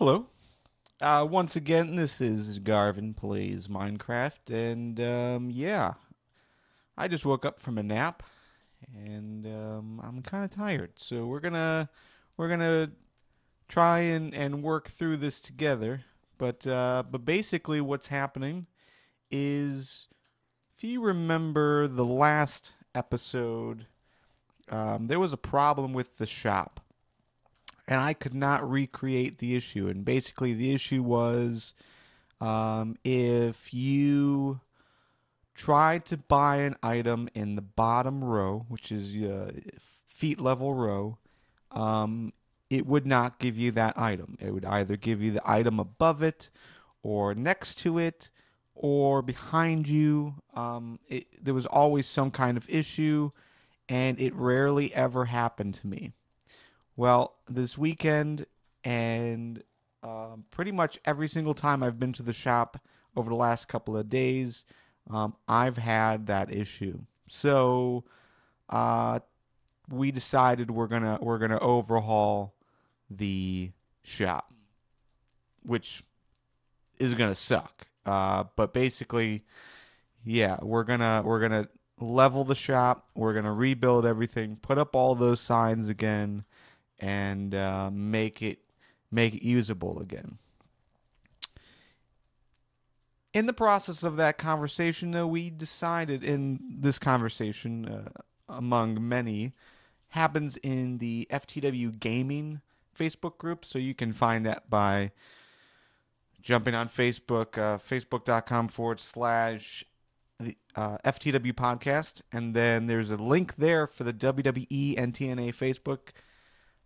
Hello. Once again, this is Garvin Plays Minecraft, and yeah, I just woke up from a nap, and I'm kind of tired. So we're gonna try and work through this together. But basically, what's happening is, if you remember the last episode, there was a problem with the shop and I could not recreate the issue. And basically, the issue was if you tried to buy an item in the bottom row, which is feet level row, um, it would not give you that item. It would either give you the item above it, or next to it, or behind you. There was always some kind of issue, and it rarely ever happened to me. Well, this weekend and pretty much every single time I've been to the shop over the last couple of days, I've had that issue. So uh, we decided we're gonna overhaul the shop, which is gonna suck. But basically, yeah, we're gonna level the shop. We're gonna rebuild everything, put up all those signs again, and make it usable again. In the process of that conversation, though, we decided in this conversation, among many, happens in the FTW Gaming Facebook group. So you can find that by jumping on Facebook, facebook.com/the FTW podcast. And then there's a link there for the WWE and TNA Facebook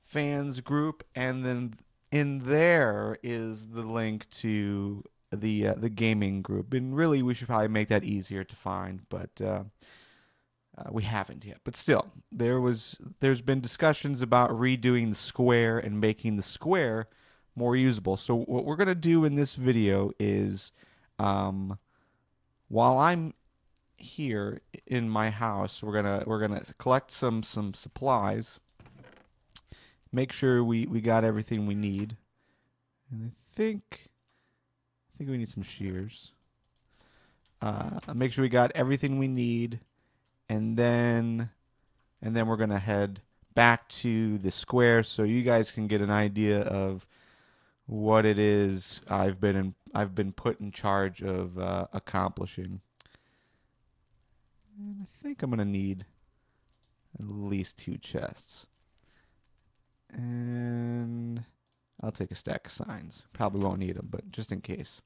fans group, and then in there is the link to the gaming group. And really, we should probably make that easier to find, but we haven't yet. But still, there's been discussions about redoing the square and making the square more usable. So what we're gonna do in this video is, while I'm here in my house, we're gonna collect some supplies, make sure we got everything we need. And I think we need some shears. Make sure we got everything we need, and then we're gonna head back to the square so you guys can get an idea of what it is I've been put in charge of accomplishing. And I think I'm gonna need at least 2 chests. And I'll take a stack of signs. Probably won't need them, but just in case.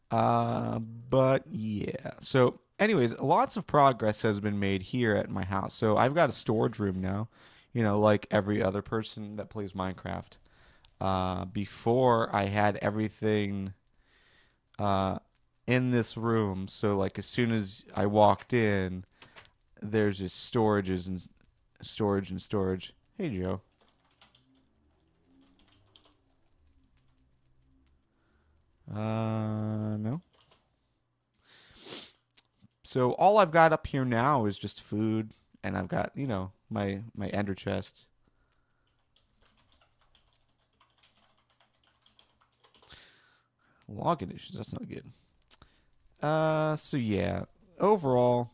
But yeah. So, anyways, lots of progress has been made here at my house. So I've got a storage room now. Like every other person that plays Minecraft. Before I had everything in this room. So like as soon as I walked in, there's just storages and storage and storage. Hey, Joe. No. So all I've got up here now is just food, and I've got, my ender chest. Login issues, that's not good. So yeah, overall,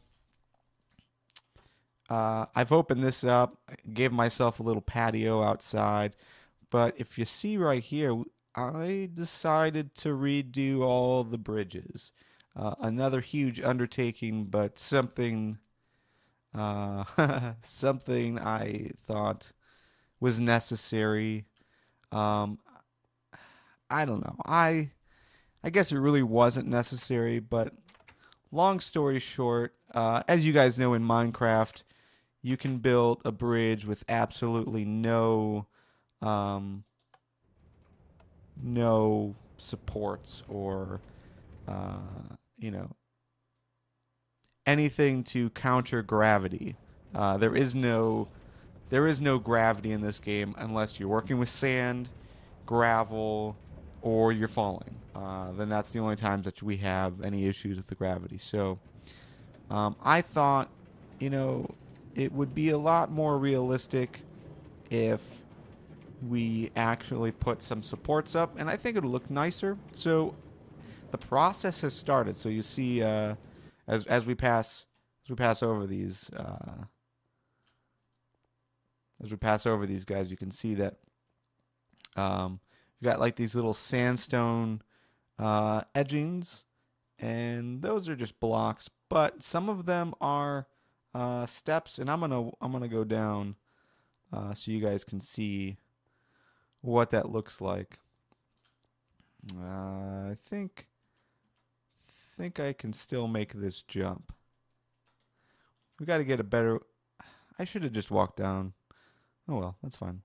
I've opened this up, gave myself a little patio outside, but if you see right here, I decided to redo all the bridges. Another huge undertaking, but something I thought was necessary. Um, I don't know. I guess it really wasn't necessary, but long story short, as you guys know in Minecraft, you can build a bridge with absolutely no supports or uh, you know anything to counter gravity. There is no gravity in this game unless you're working with sand, gravel, or you're falling. Then that's the only times that we have any issues with the gravity. So I thought, it would be a lot more realistic if we actually put some supports up, and I think it'll look nicer. So the process has started. So you see, as we pass over these guys, you can see that you got like these little sandstone edgings, and those are just blocks. But some of them are steps, and I'm gonna go down so you guys can see what that looks like. I think I can still make this jump. We got to get a better. I should have just walked down. Oh well, that's fine.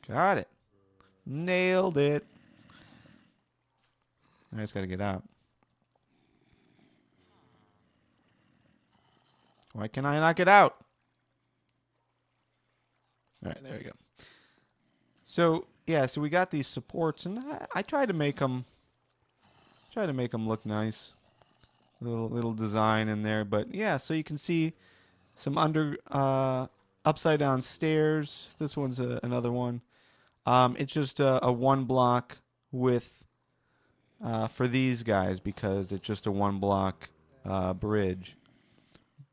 Got it. Nailed it. I just got to get out. Why can I not get out? All right, there we go. So yeah, so we got these supports, and I try to make them look nice. Little design in there, but yeah, so you can see some upside down stairs. This one's another one. It's just a one block width for these guys because it's just a one block bridge.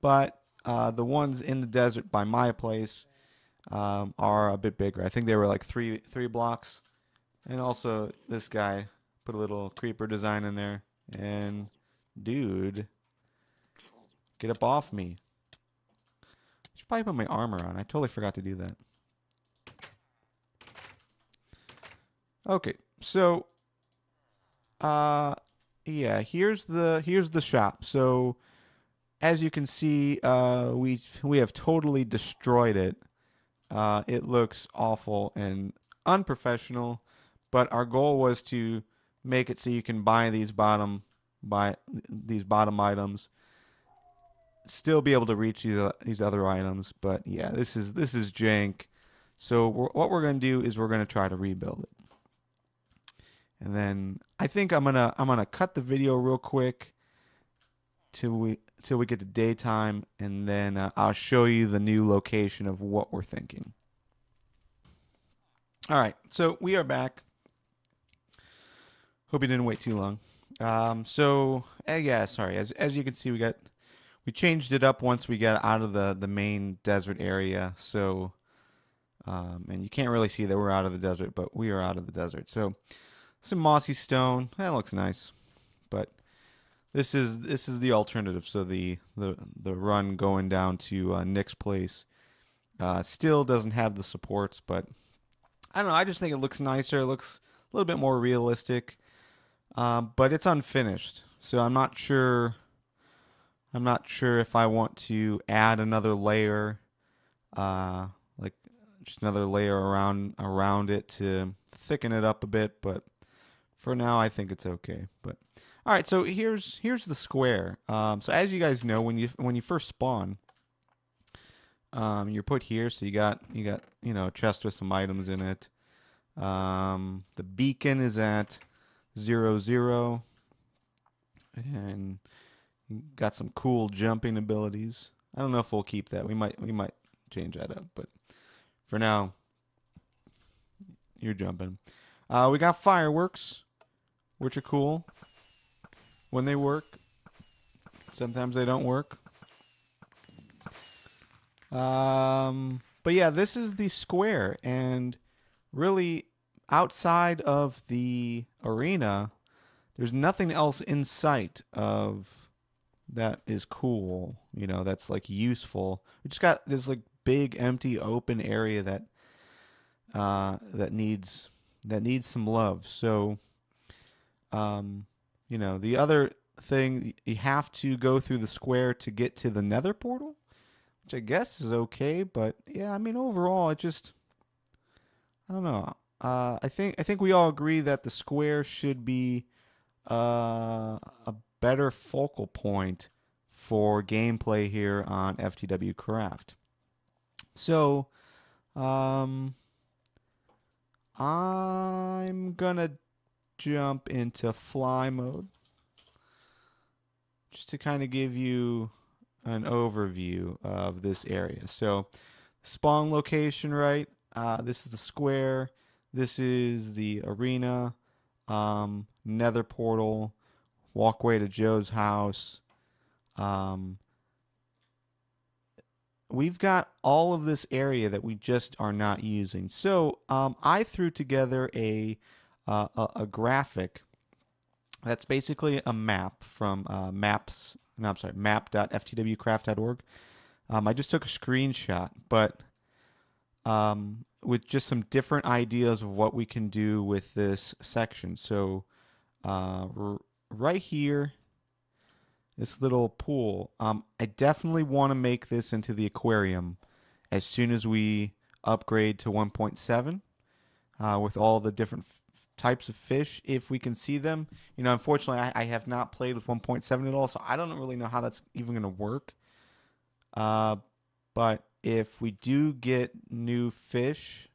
But the ones in the desert by my place are a bit bigger. I think they were like three blocks. And also this guy put a little creeper design in there. And dude, get up off me. I should probably put my armor on. I totally forgot to do that. Okay, so yeah, here's the shop. So as you can see, we have totally destroyed it. It looks awful and unprofessional, but our goal was to make it so you can buy these bottom items, still be able to reach these other items. But yeah, this is jank. So what we're gonna do is we're gonna try to rebuild it, and then I think I'm gonna cut the video real quick till we get to daytime, and then I'll show you the new location of what we're thinking. All right, so we are back. Hope you didn't wait too long. Yeah, sorry. As you can see, we changed it up once we got out of the main desert area. So, and you can't really see that we're out of the desert, but we are out of the desert. So, some mossy stone. That looks nice, but this is the alternative. So the run going down to Nick's place still doesn't have the supports, but I don't know. I just think it looks nicer. It looks a little bit more realistic. But it's unfinished, so I'm not sure if I want to add another layer, like just another layer around it to thicken it up a bit. But for now, I think it's okay. But all right, so here's the square. So as you guys know, when you first spawn, you're put here. So you got a chest with some items in it. The beacon is at 0, and got some cool jumping abilities. I don't know if we'll keep that. We might change that up, but for now, you're jumping. We got fireworks, which are cool when they work. Sometimes they don't work. But yeah, this is the square, and really, outside of the arena, there's nothing else in sight of that is cool, that's like useful. We just got this like big empty open area that needs some love. So the other thing, you have to go through the square to get to the nether portal, which I guess is okay, but yeah, I mean overall I don't know. I think we all agree that the square should be a better focal point for gameplay here on FTW Craft. So, I'm gonna jump into fly mode just to kind of give you an overview of this area. So, spawn location, right? This is the square. This is the arena. Nether portal. Walkway to Joe's house. Um, we've got all of this area that we just are not using. So I threw together a graphic that's basically a map from maps. No, I'm sorry, map.ftwcraft.org. I just took a screenshot, but with just some different ideas of what we can do with this section. So right here, this little pool, I definitely want to make this into the aquarium as soon as we upgrade to 1.7 with all the different types of fish if we can see them. Unfortunately, I have not played with 1.7 at all, so I don't really know how that's even going to work. But if we do get new fish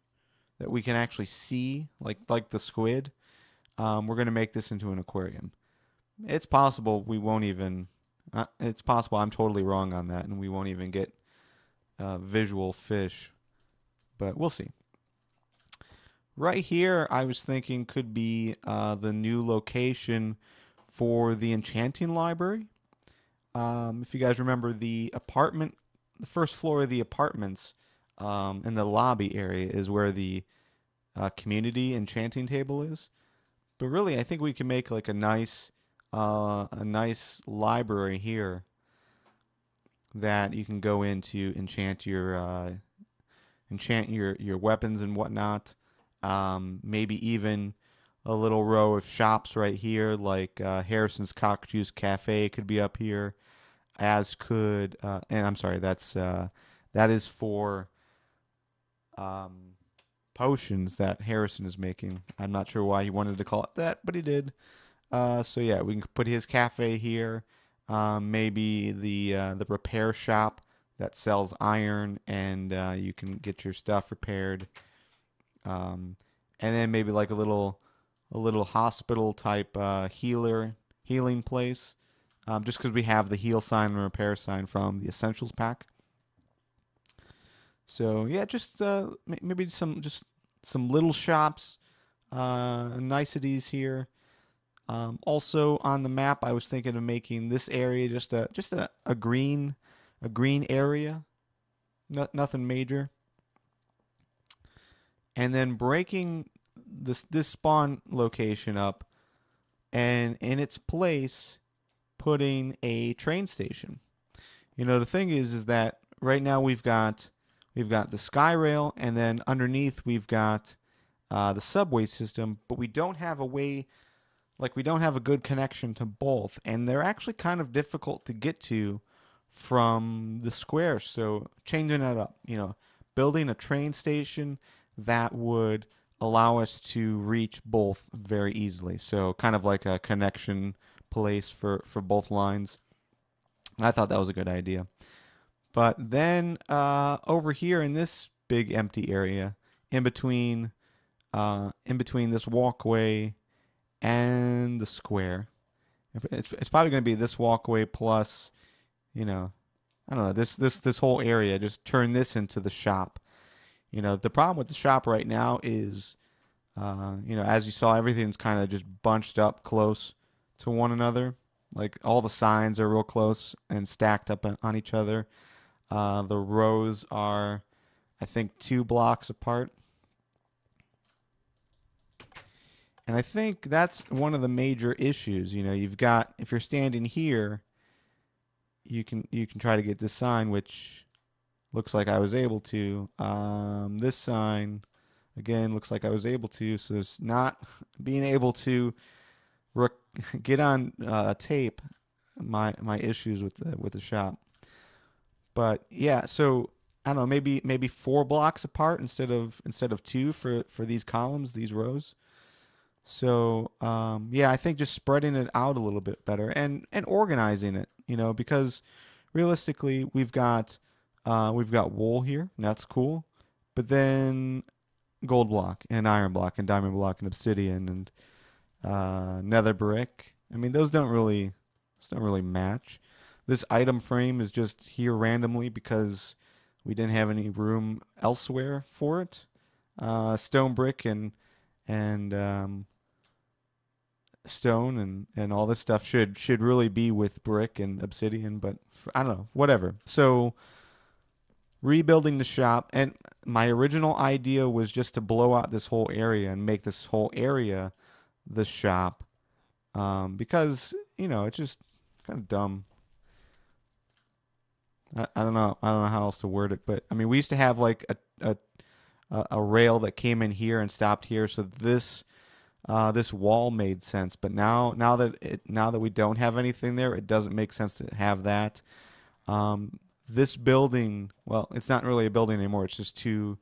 that we can actually see, like the squid, we're going to make this into an aquarium. It's possible we won't even. It's possible I'm totally wrong on that, and we won't even get visual fish, but we'll see. Right here, I was thinking could be the new location for the enchanting library. If you guys remember the apartment, the first floor of the apartments in the lobby area is where the community enchanting table is. But really, I think we can make like a nice library here that you can go into enchant your weapons and whatnot. Maybe even a little row of shops right here, like Harrison's Cock Juice Cafe could be up here, as could and I'm sorry, that is for potions that Harrison is making. I'm not sure why he wanted to call it that, but he did. So yeah, we can put his cafe here. Maybe the repair shop that sells iron, and you can get your stuff repaired. And then maybe like a little hospital type healing place. Just because we have the heal sign and repair sign from the essentials pack. So yeah, just maybe some little shops, niceties here. Also on the map, I was thinking of making this area just a green area, nothing major, and then breaking this spawn location up, and in its place putting a train station. The thing is that right now we've got the sky rail, and then underneath we've got the subway system, but we don't have a way. Like, we don't have a good connection to both, and they're actually kind of difficult to get to from the square. So changing that up, building a train station that would allow us to reach both very easily. So kind of like a connection place for both lines. I thought that was a good idea. But then over here in this big empty area, in between this walkway and the square. It's probably going to be this walkway plus, I don't know, this whole area. Just turn this into the shop. The problem with the shop right now is, as you saw, everything's kind of just bunched up close to one another. Like all the signs are real close and stacked up on each other. The rows are, I think, 2 blocks apart. And I think that's one of the major issues. You've got, if you're standing here, you can try to get this sign, which looks like I was able to. This sign, again, looks like I was able to. So it's not being able to get on tape my issues with the shop. But yeah, so I don't know, maybe 4 blocks apart instead of 2 for these columns, these rows. So yeah, I think just spreading it out a little bit better and organizing it, because realistically we've got wool here, and that's cool, but then gold block and iron block and diamond block and obsidian and nether brick. I mean, those don't really match. This item frame is just here randomly because we didn't have any room elsewhere for it. Stone brick and stone and all this stuff should really be with brick and obsidian, but I don't know, whatever. So rebuilding the shop, and my original idea was just to blow out this whole area and make this whole area the shop, because it's just kind of dumb. I don't know. I don't know how else to word it, but I mean, we used to have like a rail that came in here and stopped here, so this wall made sense. But now that we don't have anything there, it doesn't make sense to have that. This building, well, it's not really a building anymore. It's just two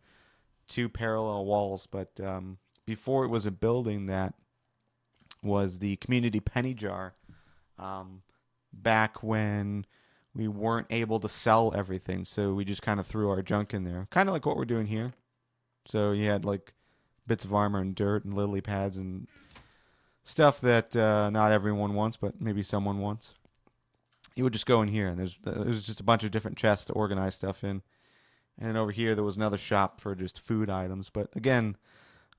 parallel walls. But before it was a building, that was the community penny jar. Back when we weren't able to sell everything, so we just kind of threw our junk in there, kind of like what we're doing here. So you had like bits of armor and dirt and lily pads and stuff that not everyone wants, but maybe someone wants. You would just go in here, and there's just a bunch of different chests to organize stuff in. And over here, there was another shop for just food items. But again,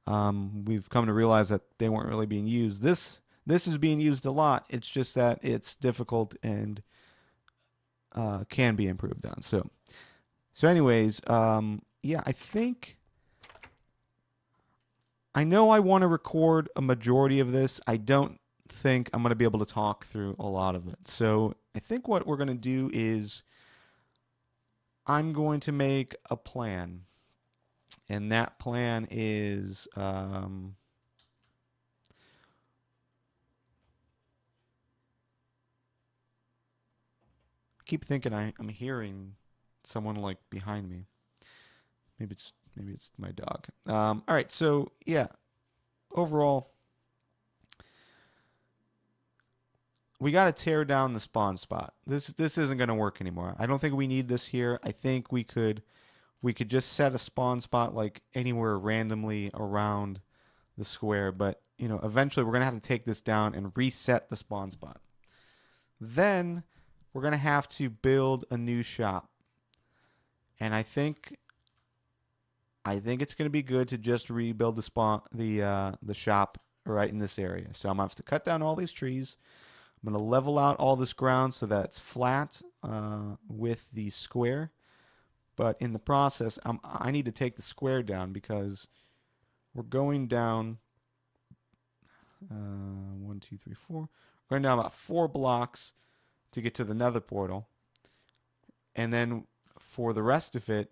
we've come to realize that they weren't really being used. This is being used a lot. It's just that it's difficult and can be improved on. So anyways, yeah, I know I want to record a majority of this. I don't think I'm going to be able to talk through a lot of it. So I think what we're going to do is I'm going to make a plan. And that plan is I keep thinking I'm hearing someone like behind me. Maybe it's my dog. All right, so yeah, overall, we got to tear down the spawn spot. This isn't going to work anymore. I don't think we need this here. I think we could just set a spawn spot like anywhere randomly around the square, but eventually we're going to have to take this down and reset the spawn spot. Then we're going to have to build a new shop. And I think it's going to be good to just rebuild the shop right in this area. So I'm going to have to cut down all these trees. I'm going to level out all this ground so that it's flat with the square. But in the process, I need to take the square down because we're going down 1, 2, 3, 4. We're going down about 4 blocks to get to the nether portal. And then for the rest of it,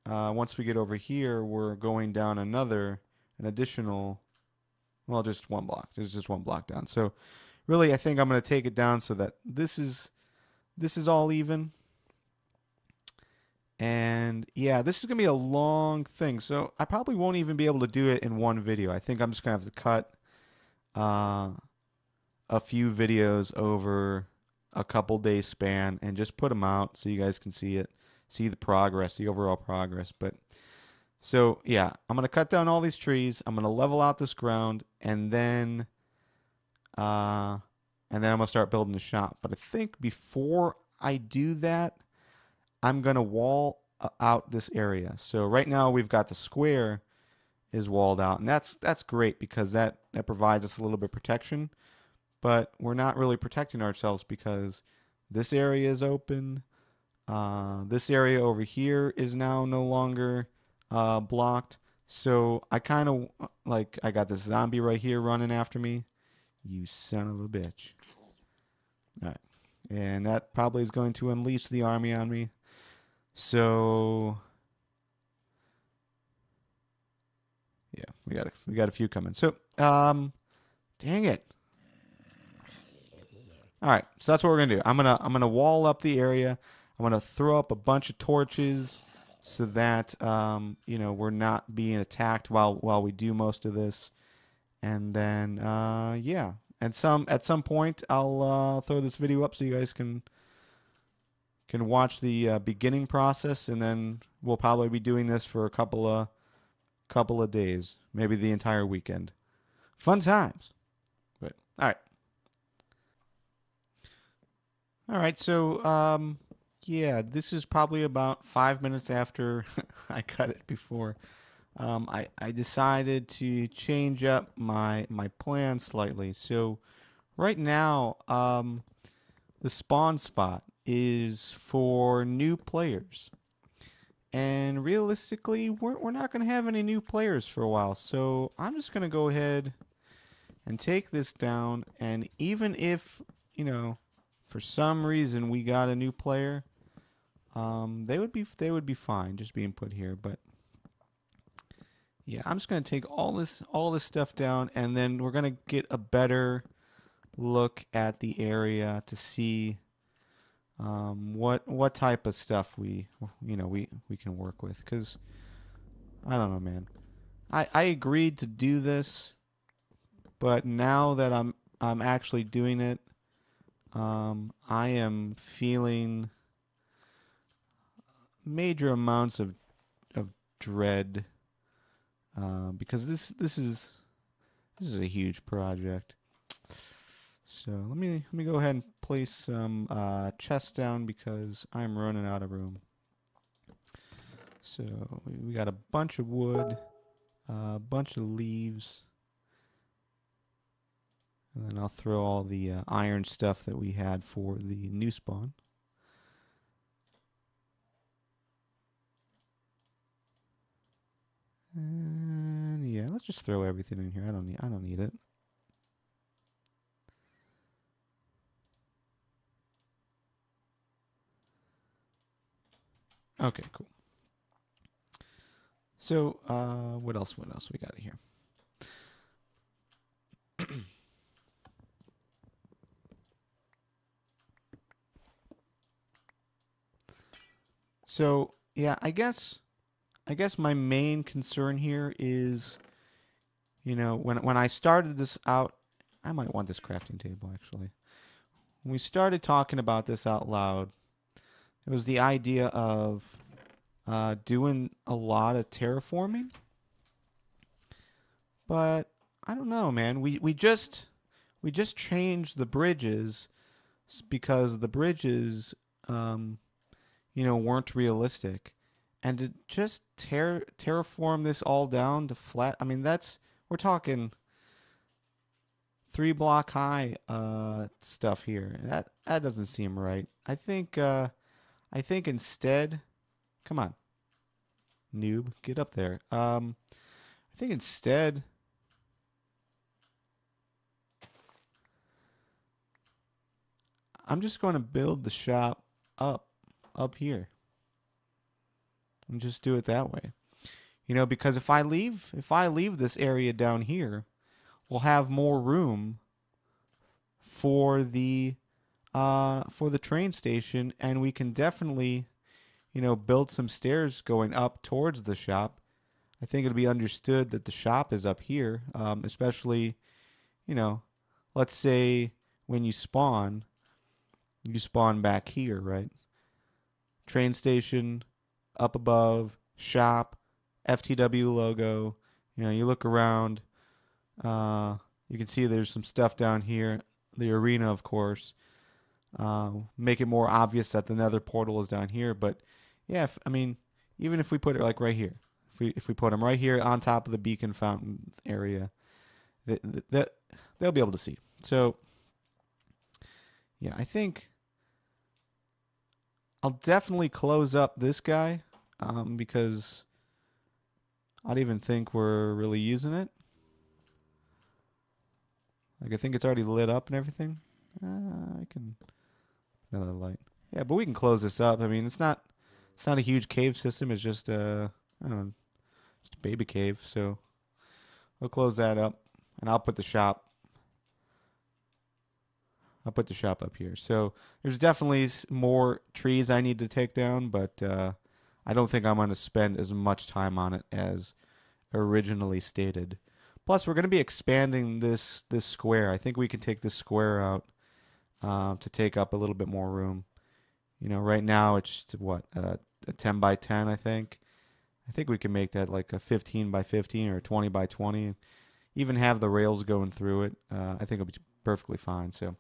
once we get over here, we're going down an additional, well, just 1 block. There's just 1 block down. So really, I think I'm going to take it down so that this is all even. And yeah, this is going to be a long thing. So I probably won't even be able to do it in one video. I think I'm just going to have to cut a few videos over a couple days span and just put them out so you guys can see it, see the progress, the overall progress. But so yeah, I'm going to cut down all these trees. I'm going to level out this ground, and then I'm going to start building the shop. But I think before I do that, I'm going to wall out this area. So right now we've got the square is walled out, and that's great because that provides us a little bit of protection. But we're not really protecting ourselves because this area is open. This area over here is now no longer blocked. So I kind of I got this zombie right here running after me. You son of a bitch. All right. And that probably is going to unleash the army on me. So yeah, we got a few coming. So dang it. All right, so that's what we're gonna do. I'm gonna wall up the area. I'm gonna throw up a bunch of torches so that we're not being attacked while we do most of this. And then yeah, at some point I'll throw this video up so you guys can watch the beginning process, and then we'll probably be doing this for a couple of days, maybe the entire weekend. Fun times. But all right. So Yeah, this is probably about 5 minutes after I cut it before. I decided to change up my plan slightly. So right now, the spawn spot is for new players. And realistically, we're not going to have any new players for a while. So I'm just going to go ahead and take this down. And even if, for some reason we got a new player, they would be fine just being put here. But yeah, I'm just going to take all this stuff down, and then we're going to get a better look at the area to see what type of stuff we can work with. Because I don't know, man. I agreed to do this, but now that I'm actually doing it, I am feeling major amounts of dread, because this is a huge project. So let me go ahead and place some chests down because I'm running out of room. So we got a bunch of wood, a bunch of leaves, and then I'll throw all the iron stuff that we had for the new spawn. And yeah, let's just throw everything in here. I don't need it. Okay, cool. So, what else we got here? So, yeah, I guess my main concern here is, when I started this out, I might want this crafting table actually. When we started talking about this out loud, it was the idea of doing a lot of terraforming. But I don't know, man. We just changed the bridges because the bridges, weren't realistic, and to just terraform this all down to flat. I mean, we're talking 3 block high stuff here. That doesn't seem right. I think instead, come on, noob, get up there. I think instead, I'm just going to build the shop up here and just do it that way. Because if I leave this area down here, we'll have more room for the train station, and we can definitely, build some stairs going up towards the shop. I think it'll be understood that the shop is up here, especially, you know, let's say when you spawn back here, right? Train station, up above, shop, FTW logo. You look around, you can see there's some stuff down here. The arena, of course. Make it more obvious that the nether portal is down here. But yeah, even if we put it like right here, if we put them right here on top of the beacon fountain area, that they'll be able to see. So yeah, I think I'll definitely close up this guy, because I don't even think we're really using it. Like, I think it's already lit up and everything. I can another light. Yeah, but we can close this up. I mean, it's not a huge cave system. It's just I don't know, just a baby cave. So we'll close that up, and I'll put the shop. I'll put the shop up here. So there's definitely more trees I need to take down, but I don't think I'm going to spend as much time on it as originally stated. Plus, we're going to be expanding this square. I think we can take this square out to take up a little bit more room. Right now it's what, a 10 by 10, I think. I think we can make that like a 15 by 15 or a 20 by 20. Even have the rails going through it. I think it'll be perfectly fine. So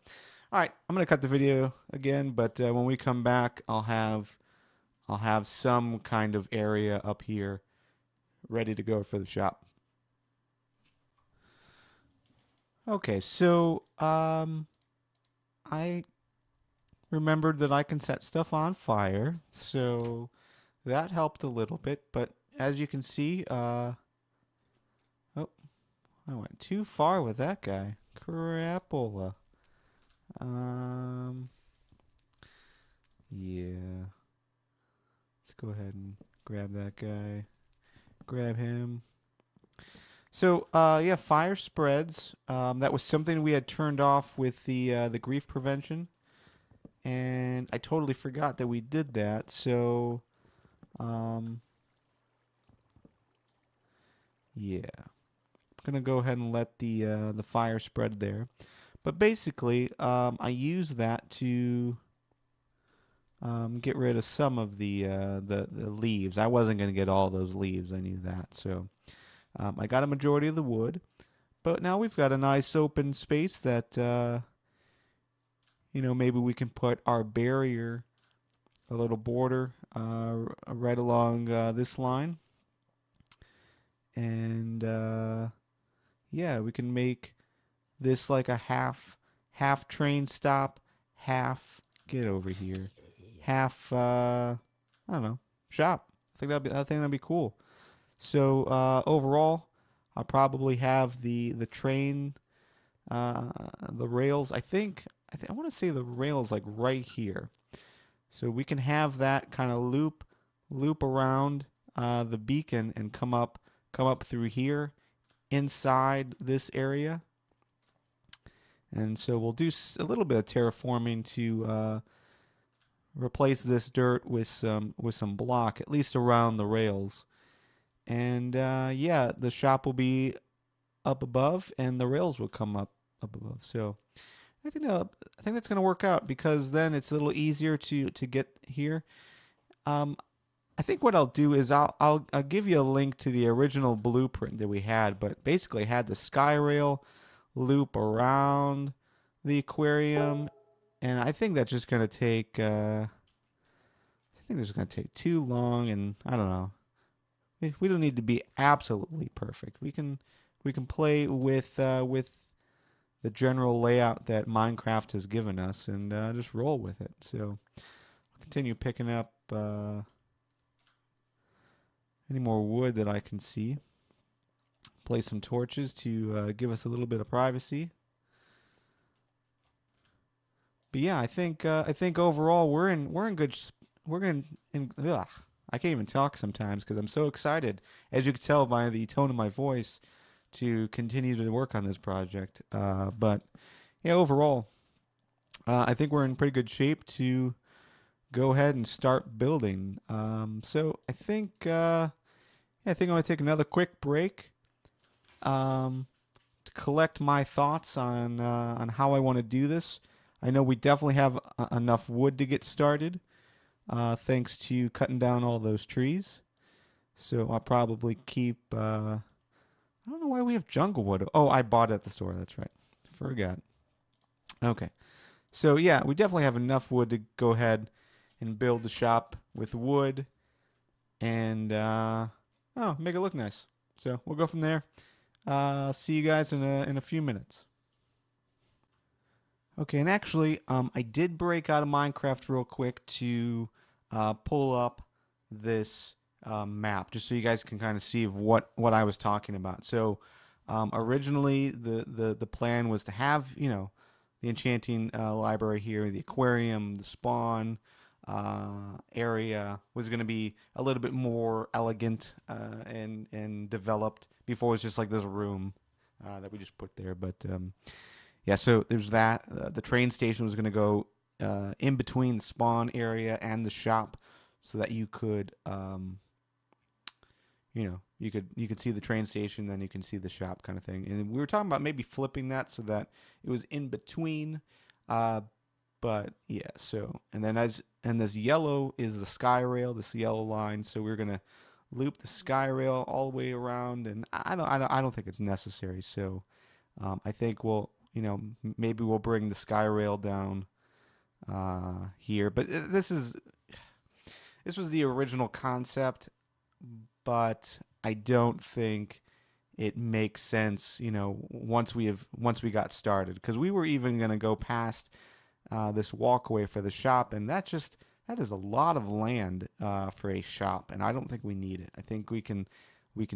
All right, I'm gonna cut the video again, but when we come back, I'll have some kind of area up here ready to go for the shop. Okay, so I remembered that I can set stuff on fire, so that helped a little bit. But as you can see, oh, I went too far with that guy. Crapola. Um, yeah. Let's go ahead and grab that guy. Grab him. So, yeah, fire spreads. That was something we had turned off with the grief prevention, and I totally forgot that we did that. So, um, yeah, I'm gonna go ahead and let the fire spread there. But basically, I use that to get rid of some of the leaves. I wasn't gonna get all those leaves. I knew that. So, I got a majority of the wood. But now we've got a nice open space that, maybe we can put our barrier, a little border, right along this line. And, yeah, we can make this like a half train stop, half, get over here, half, I don't know, shop. I think that'd be cool. So, overall, I'll probably have the train, the rails. I want to say the rails like right here, so we can have that kind of loop around the beacon and come up through here inside this area. And so we'll do a little bit of terraforming to replace this dirt with some block, at least around the rails. And yeah, the shop will be up above, and the rails will come up above. So I think that's gonna work out because then it's a little easier to get here. Um, I think what I'll do is I'll give you a link to the original blueprint that we had, but basically had the sky rail loop around the aquarium, and I think that's just gonna take. I think it's gonna take too long, and I don't know. We don't need to be absolutely perfect. We can play with the general layout that Minecraft has given us and just roll with it. So I'll continue picking up any more wood that I can see. Place some torches to give us a little bit of privacy. But yeah, I think overall we're in good we're in ugh, I can't even talk sometimes because I'm so excited, as you can tell by the tone of my voice, to continue to work on this project. But yeah, overall, I think we're in pretty good shape to go ahead and start building. So I think I'm gonna take another quick break to collect my thoughts on how I want to do this. I know we definitely have enough wood to get started, thanks to cutting down all those trees. So I'll probably keep. I don't know why we have jungle wood. Oh, I bought it at the store. That's right. Forgot. Okay. So yeah, we definitely have enough wood to go ahead and build the shop with wood and make it look nice. So we'll go from there. See you guys in a few minutes. Okay, and actually, I did break out of Minecraft real quick to pull up this map, just so you guys can kind of see what I was talking about. So, originally, the plan was to have the enchanting library here, the aquarium, the spawn area was going to be a little bit more elegant and developed. Before it was just like this room that we just put there, but yeah, so there's that. The train station was going to go in between the spawn area and the shop, so that you could, you could see the train station, then you can see the shop, kind of thing. And we were talking about maybe flipping that so that it was in between. But yeah, so and then this yellow is the sky rail, this yellow line. So we're gonna loop the sky rail all the way around, and I don't think it's necessary. So I think maybe we'll bring the sky rail down here. But this was the original concept, but I don't think it makes sense, once we got started, because we were even going to go past this walkway for the shop, and that is a lot of land for a shop, and I don't think we need it. I think we can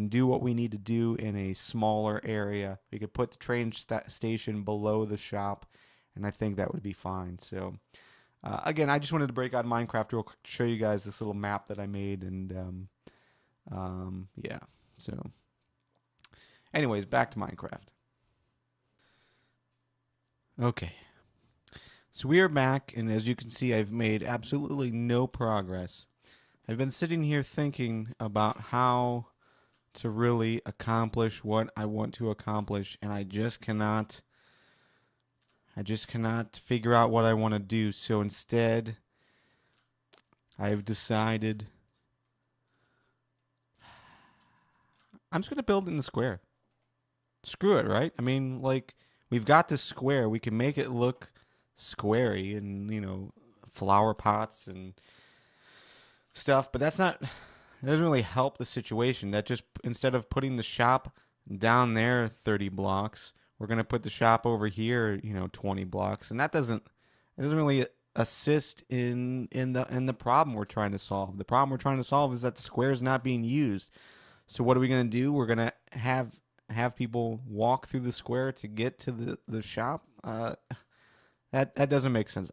do what we need to do in a smaller area. We could put the train station below the shop, and I think that would be fine. So again, I just wanted to break out Minecraft real quick to show you guys this little map that I made, and yeah. So, anyways, back to Minecraft. Okay, so we are back, and as you can see, I've made absolutely no progress. I've been sitting here thinking about how to really accomplish what I want to accomplish, and I just cannot figure out what I want to do. So instead, I've decided I'm just going to build it in the square. Screw it, right? I mean, like, we've got this square. We can make it look squarey and, flower pots and stuff, but it doesn't really help the situation. That just, instead of putting the shop down there 30 blocks, we're going to put the shop over here, 20 blocks, and it doesn't really assist in the problem we're trying to solve. The problem we're trying to solve is that the square is not being used. So what are we going to do? We're going to have people walk through the square to get to the shop. That doesn't make sense.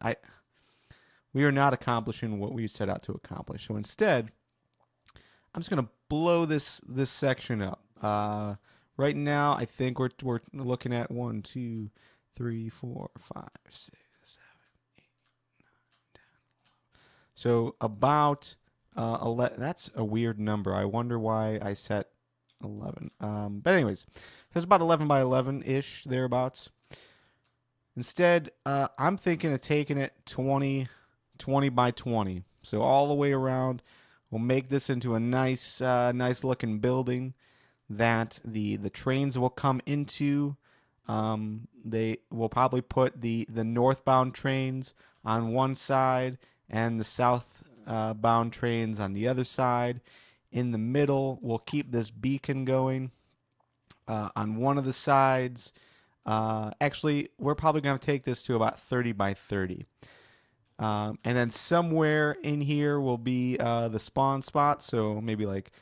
We are not accomplishing what we set out to accomplish. So instead, I'm just going to blow this section up. Right now, I think we're looking at 1, 2, 3, 4, 5, 6, 7, 8, 9, 10. So about 11. That's a weird number. I wonder why I set 11. But anyways, there's about 11 by 11 ish thereabouts. Instead, I'm thinking of taking it 20 by 20. So all the way around, we'll make this into a nice looking building that the trains will come into. They will probably put the northbound trains on one side and the southbound trains on the other side. In the middle, we'll keep this beacon going. On one of the sides, actually, we're probably going to take this to about 30 by 30. And then somewhere in here will be the spawn spot. So maybe like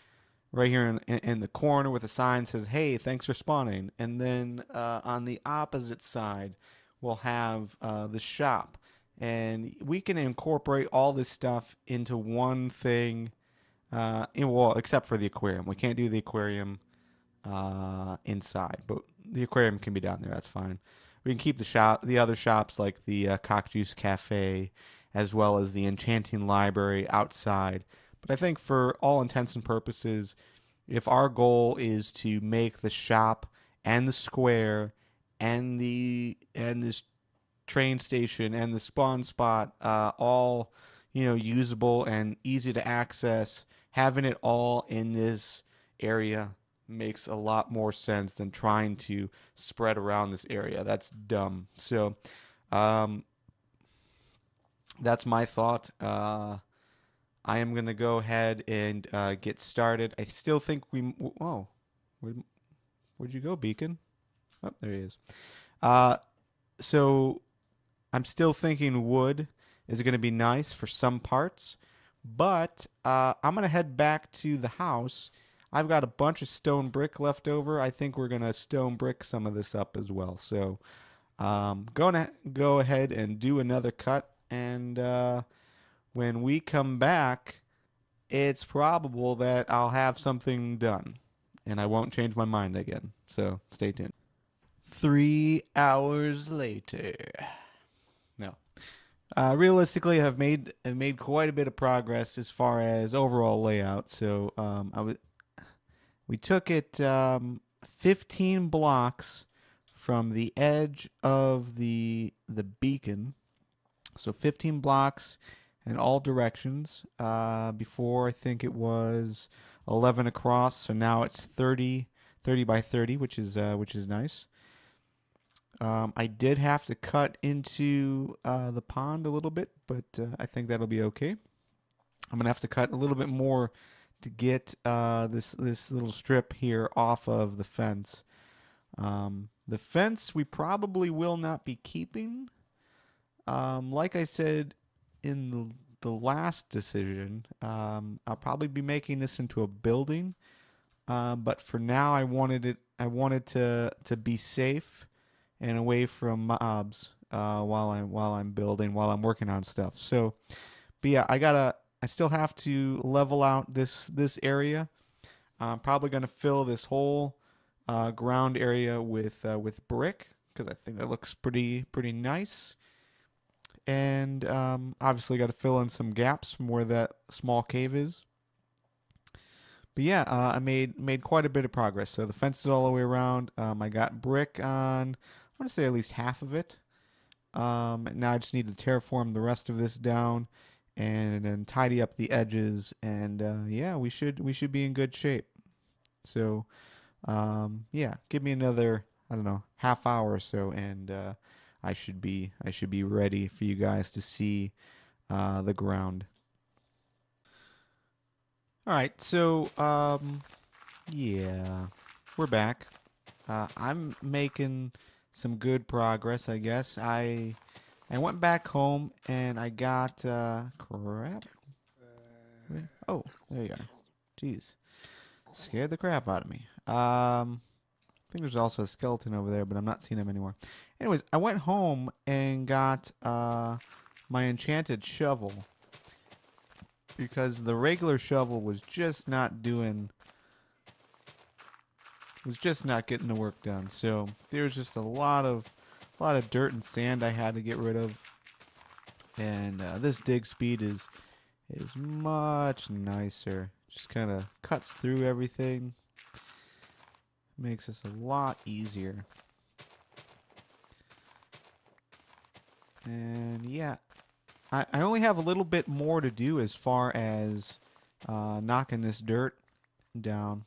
right here in the corner with a sign that says, "Hey, thanks for spawning." And then on the opposite side, we'll have the shop. And we can incorporate all this stuff into one thing, well, except for the aquarium. We can't do the aquarium inside, but the aquarium can be down there. That's fine. We can keep the other shops like the Cock Juice Cafe, as well as the Enchanting Library outside. But I think for all intents and purposes, if our goal is to make the shop and the square and this train station and the spawn spot all usable and easy to access, having it all in this area makes a lot more sense than trying to spread around this area. That's dumb. So that's my thought. I am going to go ahead and get started. I still think whoa, where'd you go, Beacon? Oh, there he is. So I'm still thinking wood is going to be nice for some parts, but I'm going to head back to the house. I've got a bunch of stone brick left over. I think we're going to stone brick some of this up as well. So going to go ahead and do another cut, and when we come back, it's probable that I'll have something done, and I won't change my mind again. So stay tuned. 3 hours later. No. Realistically, I've made quite a bit of progress as far as overall layout. So we took it 15 blocks from the edge of the beacon. So 15 blocks in all directions. Before, I think it was 11 across. So now it's 30 by 30, which is nice. I did have to cut into the pond a little bit, but I think that'll be okay. I'm gonna have to cut a little bit more to get this little strip here off of the fence. The fence we probably will not be keeping. Like I said in the last decision, I'll probably be making this into a building. But for now, I wanted to be safe and away from mobs while I'm building, while I'm working on stuff. So, but yeah, I still have to level out this area. I'm probably gonna fill this whole ground area with brick because I think that looks pretty nice. And obviously, got to fill in some gaps from where that small cave is. But yeah, I made quite a bit of progress. So the fence is all the way around. I got brick on, I want to say at least half of it. Now I just need to terraform the rest of this down, and then tidy up the edges. And yeah, we should be in good shape. So yeah, give me another, I don't know, half hour or so, and I should be ready for you guys to see the ground. All right, so yeah, we're back. I'm making some good progress, I guess. I went back home and I got crap. Oh, there you are. Jeez, scared the crap out of me. I think there's also a skeleton over there, but I'm not seeing him anymore. Anyways, I went home and got my enchanted shovel because the regular shovel was just not getting the work done. So there's just a lot of dirt and sand I had to get rid of, and this dig speed is much nicer. Just kind of cuts through everything, makes this a lot easier. And yeah, I only have a little bit more to do as far as knocking this dirt down.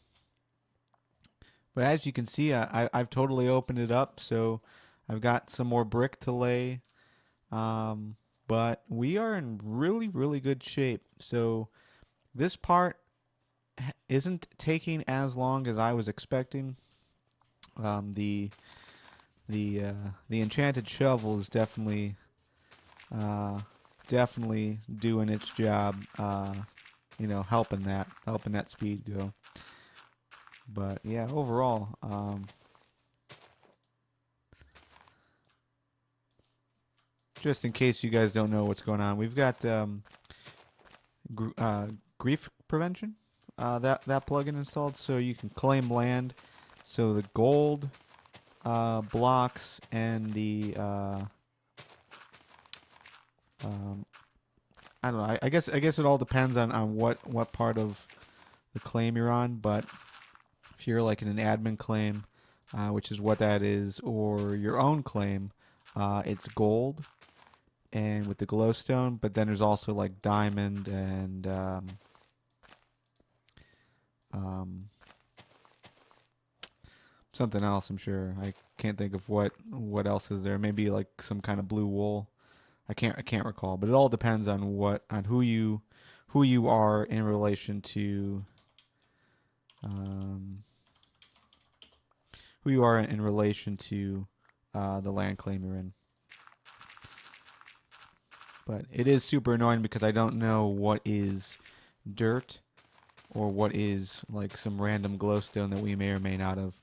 But as you can see, I've totally opened it up, so I've got some more brick to lay. But we are in really good shape. So this part isn't taking as long as I was expecting. The enchanted shovel is definitely doing its job. Helping that speed go. But yeah, overall, just in case you guys don't know what's going on, we've got grief prevention, that plugin installed, so you can claim land. So the gold blocks and the I don't know. I guess it all depends on what part of the claim you're on. But if you're like in an admin claim, which is what that is, or your own claim, it's gold and with the glowstone. But then there's also like diamond and something else. I'm sure I can't think of what else is there. Maybe like some kind of blue wool. I can't recall, but it all depends on who you are in relation to who you are in relation to the land claim you're in. But it is super annoying because I don't know what is dirt or what is like some random glowstone that we may or may not have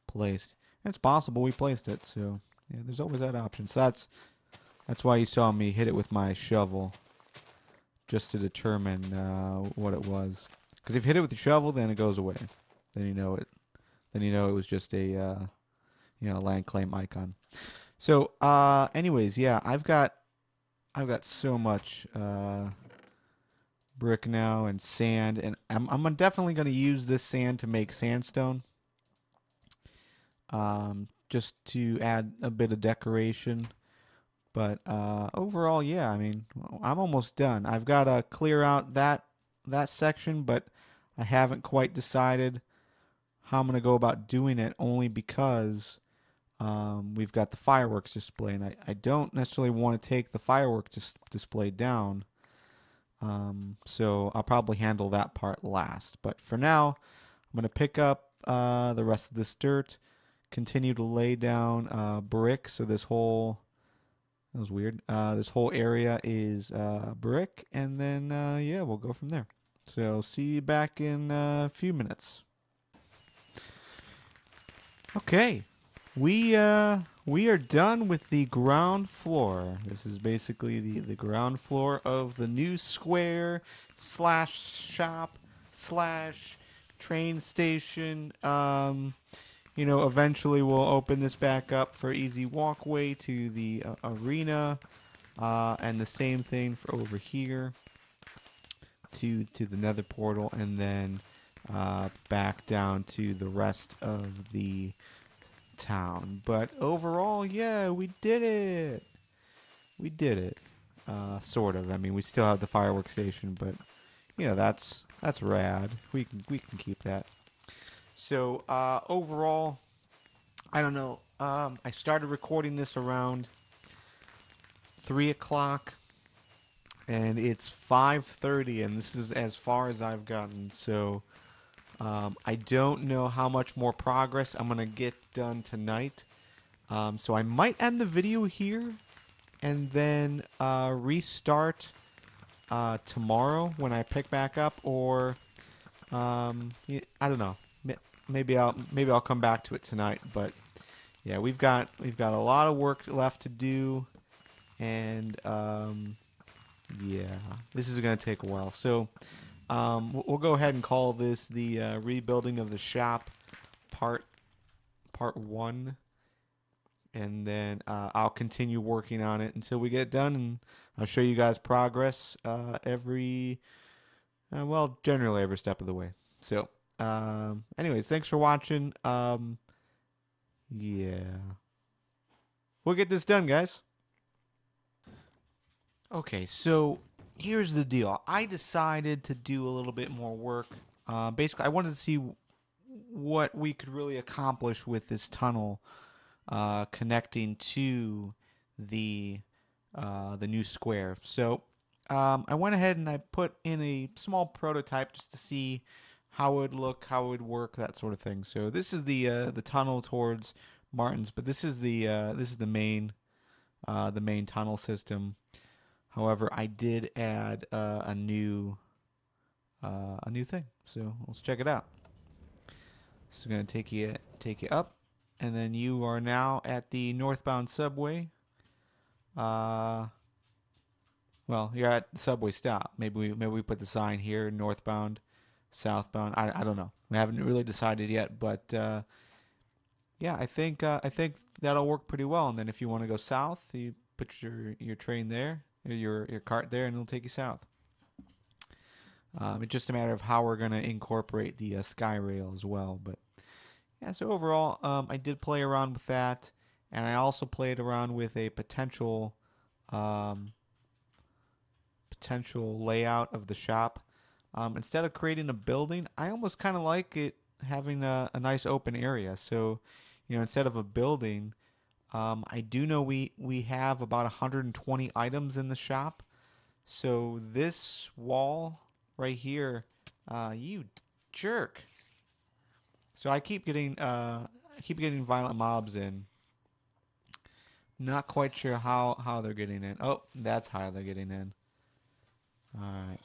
placed. And it's possible we placed it, so yeah, there's always that option. So that's why you saw me hit it with my shovel, just to determine what it was. Because if you hit it with the shovel, then it goes away. Then you know it. Then you know it was just a land claim icon. So, anyways, yeah, I've got so much brick now and sand, and I'm definitely going to use this sand to make sandstone. Just to add a bit of decoration. But overall, yeah, I mean, I'm almost done. I've got to clear out that section, but I haven't quite decided how I'm going to go about doing it, only because we've got the fireworks display, and I don't necessarily want to take the fireworks display down. So I'll probably handle that part last. But for now, I'm going to pick up the rest of this dirt, continue to lay down brick. So this whole, that was weird. This whole area is brick, and then yeah, we'll go from there. So see you back in a few minutes. Okay, we are done with the ground floor. This is basically the ground floor of the new square slash shop slash train station. You know, eventually we'll open this back up for easy walkway to the arena, and the same thing for over here to the nether portal, and then back down to the rest of the town. But overall, yeah, we did it. We did it. Sort of. I mean, we still have the fireworks station, but you know, that's rad. We can keep that. So overall, I don't know. I started recording this around 3 o'clock, and it's 5:30, and this is as far as I've gotten. So I don't know how much more progress I'm gonna get done tonight. So I might end the video here, and then restart tomorrow when I pick back up, or I don't know. Maybe I'll come back to it tonight. But yeah, we've got a lot of work left to do, and yeah, this is gonna take a while. So we'll go ahead and call this the rebuilding of the shop part 1, and then I'll continue working on it until we get done, and I'll show you guys progress generally every step of the way. So anyways, thanks for watching. Yeah, we'll get this done, guys. Okay, so here's the deal. I decided to do a little bit more work. Basically, I wanted to see what we could really accomplish with this tunnel connecting to the new square. So I went ahead and I put in a small prototype just to see how it would look, how it would work, that sort of thing. So this is the tunnel towards Martin's, but this is the main tunnel system. However, I did add a new thing. So let's check it out. So I'm gonna take you up, and then you are now at the northbound subway. Well, you're at the subway stop. Maybe we put the sign here: northbound, southbound. I don't know. We haven't really decided yet, but yeah, I think that'll work pretty well. And then if you want to go south, you put your train there, or your cart there, and it'll take you south. It's just a matter of how we're going to incorporate the sky rail as well. But yeah, so overall, I did play around with that, and I also played around with a potential layout of the shop. Instead of creating a building, I almost kind of like it having a nice open area. So, you know, instead of a building, I do know we have about 120 items in the shop. So this wall right here, you jerk. So I keep getting violent mobs in. Not quite sure how they're getting in. Oh, that's how they're getting in. All right.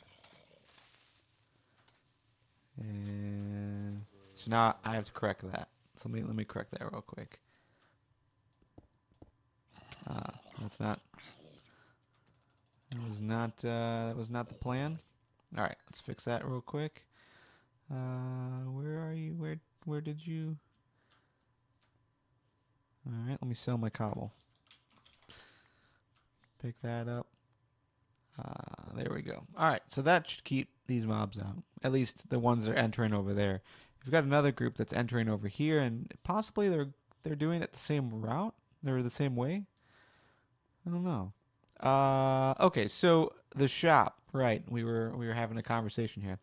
And so now I have to correct that. So let me correct that real quick. That's not. That was not the plan. All right, let's fix that real quick. Where are you? Where did you? All right, let me sell my cobble. Pick that up. There we go. All right, so that should keep these mobs out. At least the ones that are entering over there. We've got another group that's entering over here, and possibly they're doing it the same route. They're the same way. I don't know. Okay, so the shop, right? We were having a conversation here.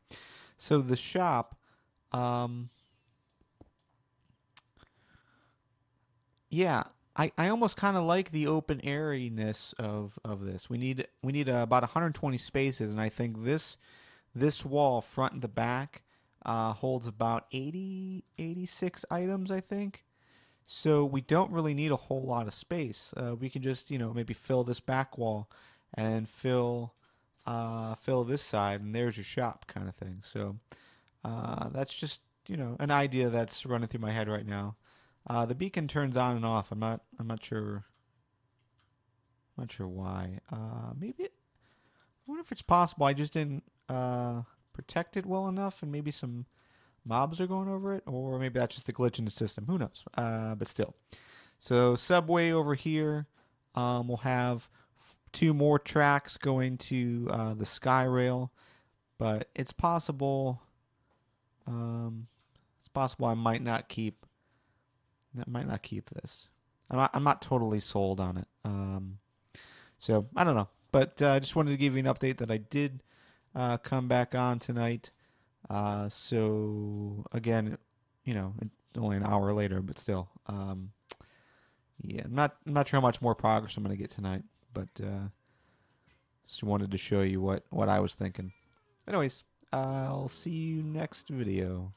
So the shop, Yeah, I almost kind of like the open airiness of this. We need about 120 spaces, and I think this wall, front and the back, holds about 86 items, I think. So we don't really need a whole lot of space. We can just, maybe fill this back wall and fill this side, and there's your shop kind of thing. So that's just, an idea that's running through my head right now. The beacon turns on and off. I'm not sure. Not sure why. Maybe I wonder if it's possible I just didn't protect it well enough, and maybe some mobs are going over it, or maybe that's just a glitch in the system. Who knows? But still. So subway over here. We'll have two more tracks going to the sky rail, but it's possible. It's possible I might not keep this. I'm not totally sold on it. So I don't know, but I just wanted to give you an update that I did come back on tonight. So again, it's only an hour later, but still, yeah, I'm not sure how much more progress I'm gonna get tonight, but just wanted to show you what I was thinking. Anyways, I'll see you next video.